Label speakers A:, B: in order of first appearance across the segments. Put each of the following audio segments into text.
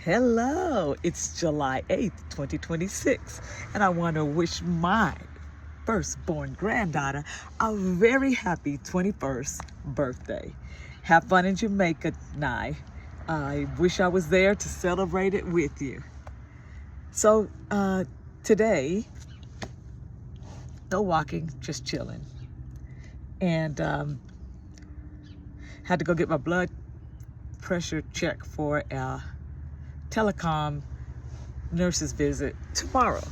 A: Hello, it's July 8th, 2026, and I want to wish my firstborn granddaughter a very happy 21st birthday. Have fun in Jamaica, Nye. I wish I was there to celebrate it with you. So, today, no walking, just chilling. And had to go get my blood pressure check for a telecom nurse's visit tomorrow.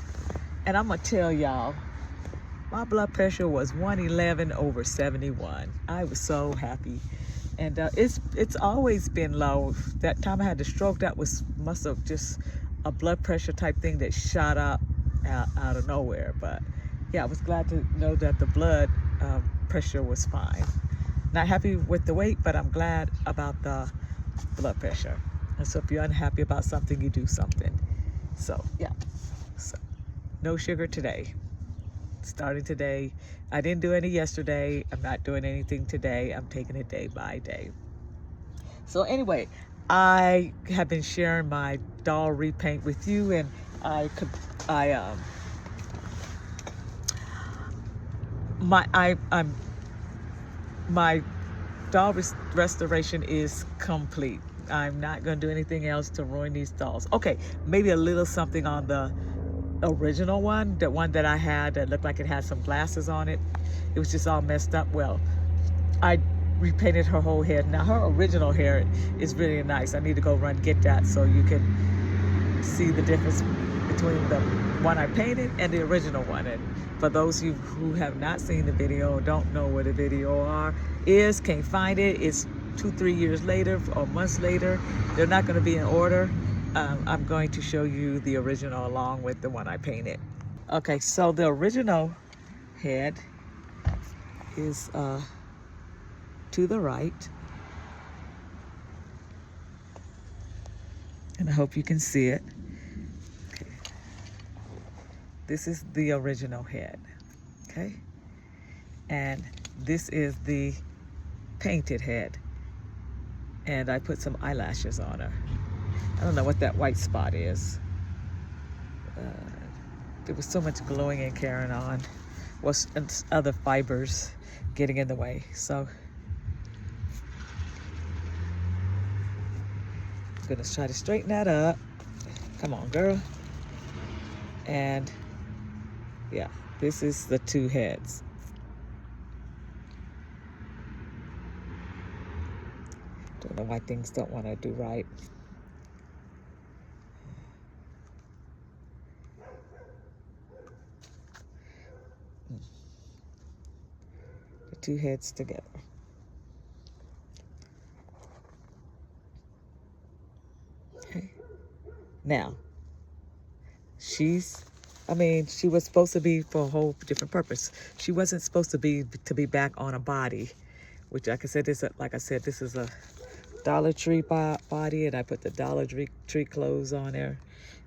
A: And I'm gonna tell y'all, my blood pressure was 111 over 71. I was so happy. And it's always been low. That time I had the stroke, that must have just a blood pressure type thing that shot up out of nowhere. But yeah, I was glad to know that the blood pressure was fine. Not happy with the weight, but I'm glad about the blood pressure. And so if you're unhappy about something, you do something. So yeah, so no sugar today. Starting today. I didn't do any yesterday. I'm not doing anything today. I'm taking it day by day. So anyway, I have been sharing my doll repaint with you, and my doll restoration is complete. I'm not going to do anything else to ruin these dolls. Okay, maybe a little something on the original one, the one that I had that looked like it had some glasses on it. It was just all messed up. Well, I repainted her whole head. Now her original hair is really nice. I need to go run get that so you can see the difference between the one I painted and the original one. And for those of you who have not seen the video or don't know what a video is, can't find it, it's 2-3 years later or months later. They're not going to be in order. I'm going to show you the original along with the one I painted. Okay, so the original head is to the right. And I hope you can see it. Okay. This is the original head, okay? And this is the painted head. And I put some eyelashes on her. I don't know what that white spot is. There was so much glowing and carrying on. And other fibers getting in the way. So I'm gonna try to straighten that up. Come on, girl. And yeah, this is the two heads. Don't know why things don't want to do right. The two heads together. Okay. Now, she was supposed to be for a whole different purpose. She wasn't supposed to be back on a body, which, like I said, this is a Dollar Tree body, and I put the Dollar Tree clothes on her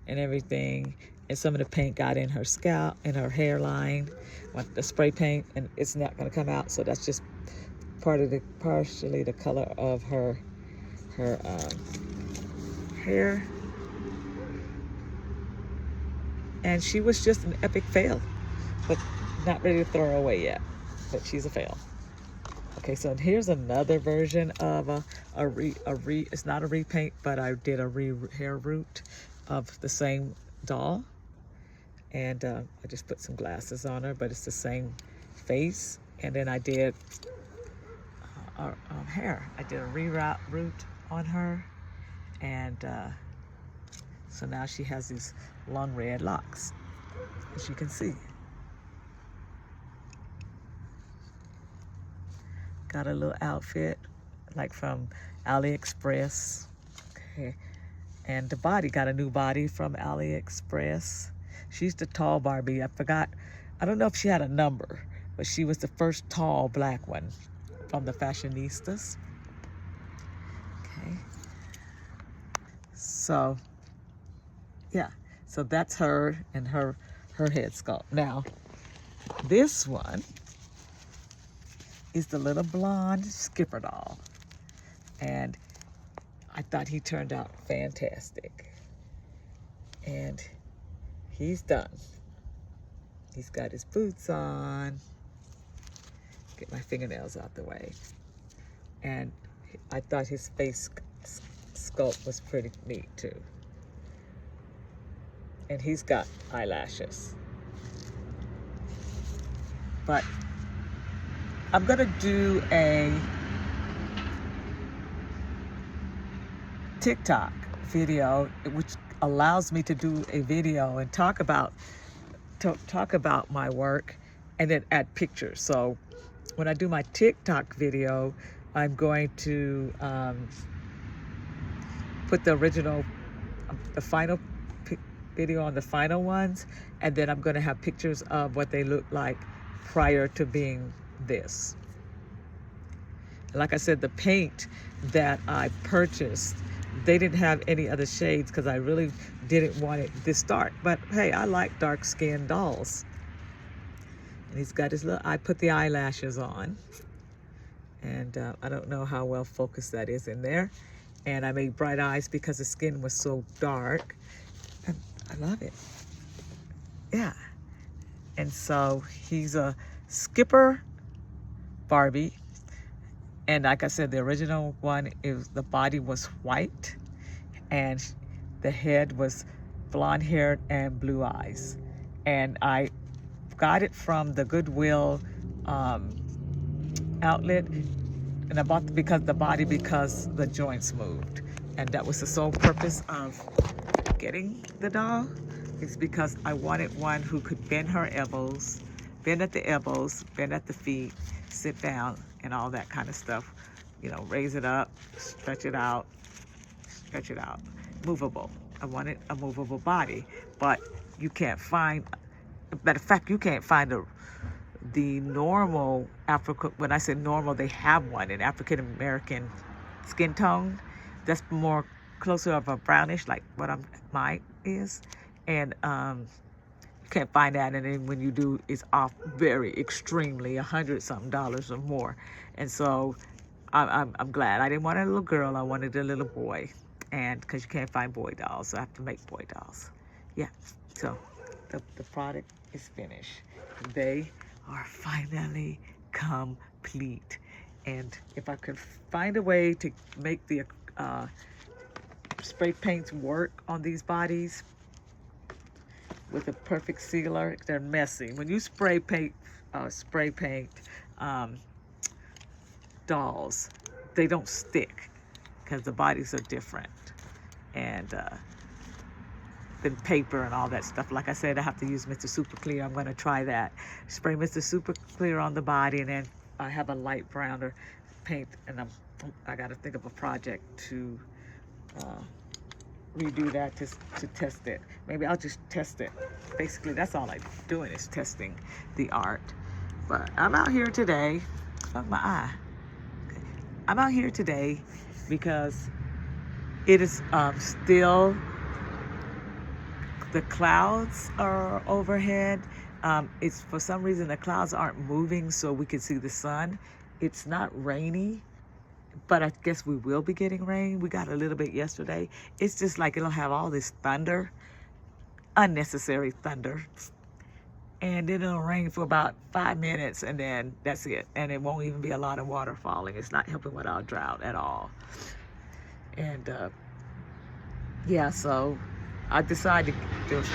A: and everything. And some of the paint got in her scalp, in her hairline, the spray paint, and it's not going to come out. So that's just partially the color of her hair. And she was just an epic fail, but not ready to throw her away yet. But she's a fail. Okay, so here's another version of it's not a repaint, but I did a hair root of the same doll. And I just put some glasses on her, but it's the same face. And then I did hair. I did a root on her. And so now she has these long red locks, as you can see. Got a little outfit like from AliExpress. Okay. And the body, got a new body from AliExpress. She's the tall Barbie. I don't know if she had a number, but she was the first tall black one from the Fashionistas. Okay. So, yeah. So that's her and her head sculpt. Now, this one is the little blonde Skipper doll. And I thought he turned out fantastic. And he's done. He's got his boots on. Get my fingernails out the way. And I thought his face sculpt was pretty neat too. And he's got eyelashes. But I'm gonna do a TikTok video, which allows me to do a video and talk about my work and then add pictures. So when I do my TikTok video, I'm going to put the final video on the final ones, and then I'm going to have pictures of what they look like prior to being this. Like I said, the paint that I purchased, they didn't have any other shades because I really didn't want it this dark. But hey, I like dark skinned dolls. And he's got his I put the eyelashes on. And I don't know how well focused that is in there. And I made bright eyes because the skin was so dark. And I love it. Yeah. And so he's a Skipper Barbie. And like I said, the original one, the body was white and the head was blonde haired and blue eyes. And I got it from the Goodwill outlet, and I bought because the joints moved. And that was the sole purpose of getting the doll, is because I wanted one who could bend at the elbows, bend at the feet, sit down, and all that kind of stuff. You know, raise it up, stretch it out, movable. I wanted a movable body, but you can't find, matter of fact, you can't find the normal when I say normal, they have one in African American skin tone. That's more closer of a brownish, like what mine is. And you can't find that, and then when you do, it's off very extremely, $100-something or more. And so I'm glad. I didn't want a little girl, I wanted a little boy. And because you can't find boy dolls, so I have to make boy dolls. Yeah, so the product is finished. They are finally complete. And if I could find a way to make the spray paints work on these bodies with a perfect sealer, they're messy. When you spray paint dolls, they don't stick because the bodies are different. And than paper and all that stuff. Like I said, I have to use Mr. Super Clear. I'm going to try that. Spray Mr. Super Clear on the body, and then I have a light browner paint, and I got to think of a project to redo that to test it. Maybe I'll just test it. Basically, that's all I'm doing is testing the art. But I'm out here today. Fuck my eye. Okay. I'm out here today because it is still, the clouds are overhead. It's for some reason the clouds aren't moving so we can see the sun. It's not rainy, but I guess we will be getting rain. We got a little bit yesterday. It's just like it'll have all this thunder, unnecessary thunder. And then it'll rain for about 5 minutes, and then that's it. And it won't even be a lot of water falling. It's not helping with our drought at all. And yeah, so I decided, there's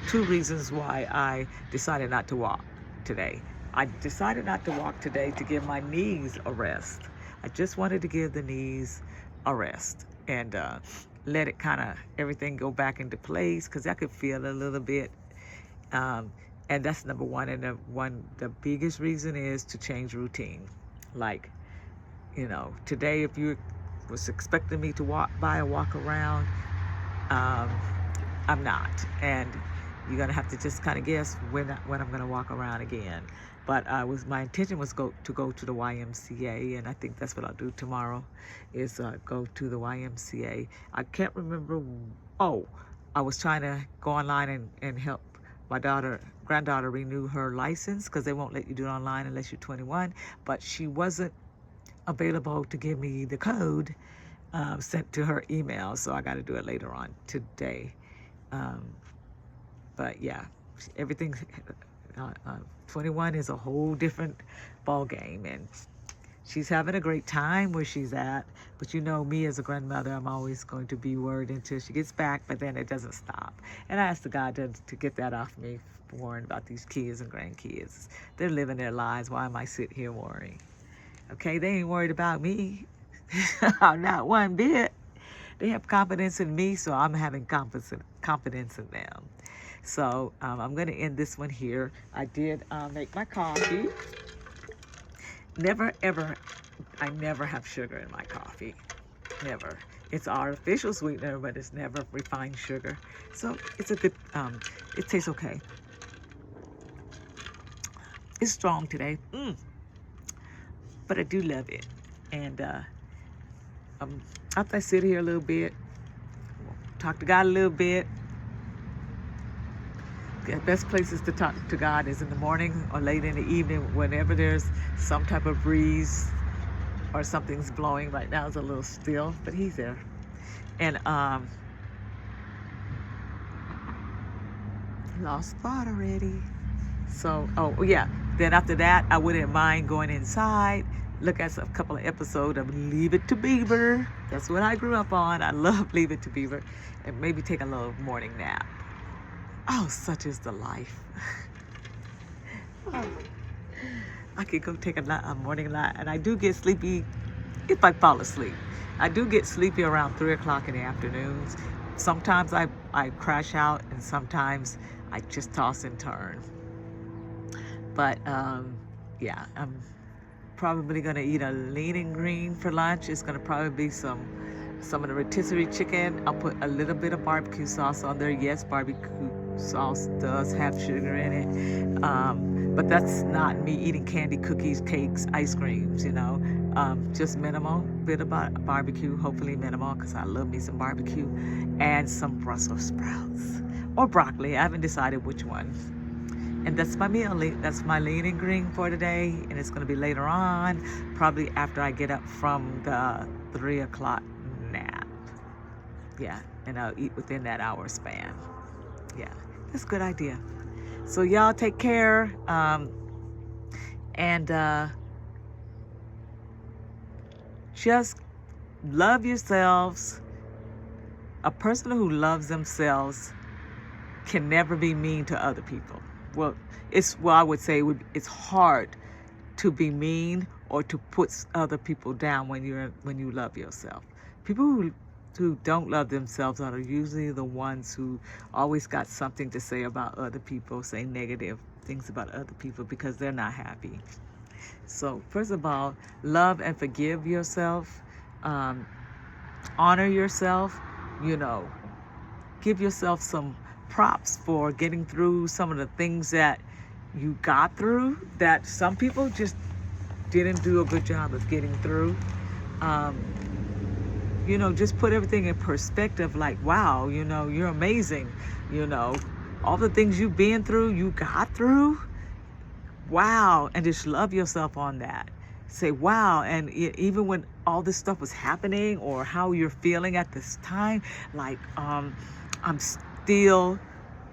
A: 2 reasons why I decided not to walk today. I decided not to walk today to give my knees a rest. I just wanted to give the knees a rest and let it kind of, everything go back into place, because I could feel a little bit. And that's number one. And the biggest reason is to change routine. Like, you know, today, if you was expecting me to walk around, I'm not. And you're gonna have to just kind of guess when I'm gonna walk around again. But my intention was to go to the YMCA, and I think that's what I'll do tomorrow, is go to the YMCA. I can't remember. Oh, I was trying to go online and help my granddaughter renew her license, because they won't let you do it online unless you're 21. But she wasn't available to give me the code sent to her email, so I got to do it later on today. But yeah, everything. 21 is a whole different ball game, and she's having a great time where she's at. But you know me as a grandmother, I'm always going to be worried until she gets back, but then it doesn't stop. And I asked the God to get that off me, worrying about these kids and grandkids. They're living their lives. Why am I sitting here worrying? Okay, they ain't worried about me. Not one bit. They have confidence in me, so I'm having confidence in them. So I'm going to end this one here. I did make my coffee. I never have sugar in my coffee. Never. It's artificial sweetener, but it's never refined sugar. So it's a good, it tastes okay. It's strong today. But I do love it. And after I sit here a little bit, talk to God a little bit. The best places to talk to God is in the morning or late in the evening, whenever there's some type of breeze or something's blowing. Right now it's a little still, but he's there. And lost thought already. So, oh yeah. Then after that, I wouldn't mind going inside, look at a couple of episodes of Leave It to Beaver. That's what I grew up on. I love Leave It to Beaver. And maybe take a little morning nap. Oh, such is the life. I could go take a morning nap, and I do get sleepy if I fall asleep. I do get sleepy around 3 o'clock in the afternoons. Sometimes I crash out, and sometimes I just toss and turn. But yeah, I'm probably gonna eat a lean and green for lunch. It's gonna probably be some of the rotisserie chicken. I'll put a little bit of barbecue sauce on there. Yes, barbecue sauce does have sugar in it, but that's not me eating candy, cookies, cakes, ice creams, you know. Just minimal bit of barbecue, hopefully minimal, because I love me some barbecue, and some Brussels sprouts or broccoli. I haven't decided which one. And that's my meal. That's my lean and green for today, and it's going to be later on, probably after I get up from the 3 o'clock nap. Yeah, and I'll eat within that hour span. Yeah, that's a good idea. So y'all take care, and just love yourselves. A person who loves themselves can never be mean to other people. Well, I would say it's hard to be mean or to put other people down when you love yourself. People who don't love themselves are usually the ones who always got something to say about other people, say negative things about other people because they're not happy. So first of all, love and forgive yourself. Honor yourself. You know, give yourself some props for getting through some of the things that you got through that some people just didn't do a good job of getting through. You know, just put everything in perspective, like, wow, you know, you're amazing. You know, all the things you've been through, you got through. Wow. And just love yourself on that. Say, wow. And even when all this stuff was happening or how you're feeling at this time, like, I'm still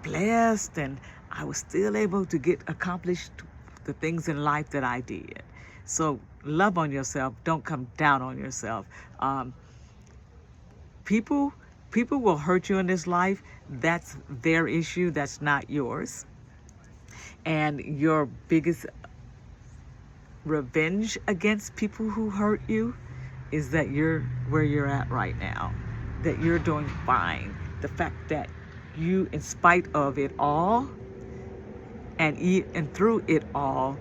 A: blessed and I was still able to accomplished the things in life that I did. So love on yourself. Don't come down on yourself. People will hurt you in this life. That's their issue. That's not yours. And your biggest revenge against people who hurt you is that you're where you're at right now, that you're doing fine. The fact that you, in spite of it all, and through it all,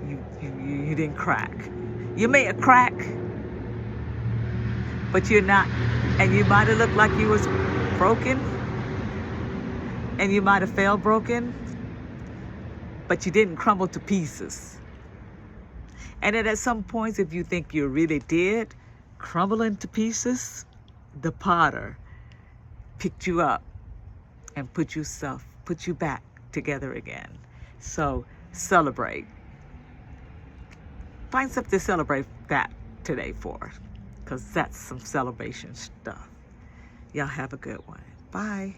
A: you didn't crack. You may have cracked, but you're not, and you might have looked like you was broken, and you might have felt broken, but you didn't crumble to pieces. And then at some points, if you think you really did crumble into pieces, the potter picked you up and put you back together again. So celebrate. Find something to celebrate that today for. because that's some celebration stuff. Y'all have a good one. Bye.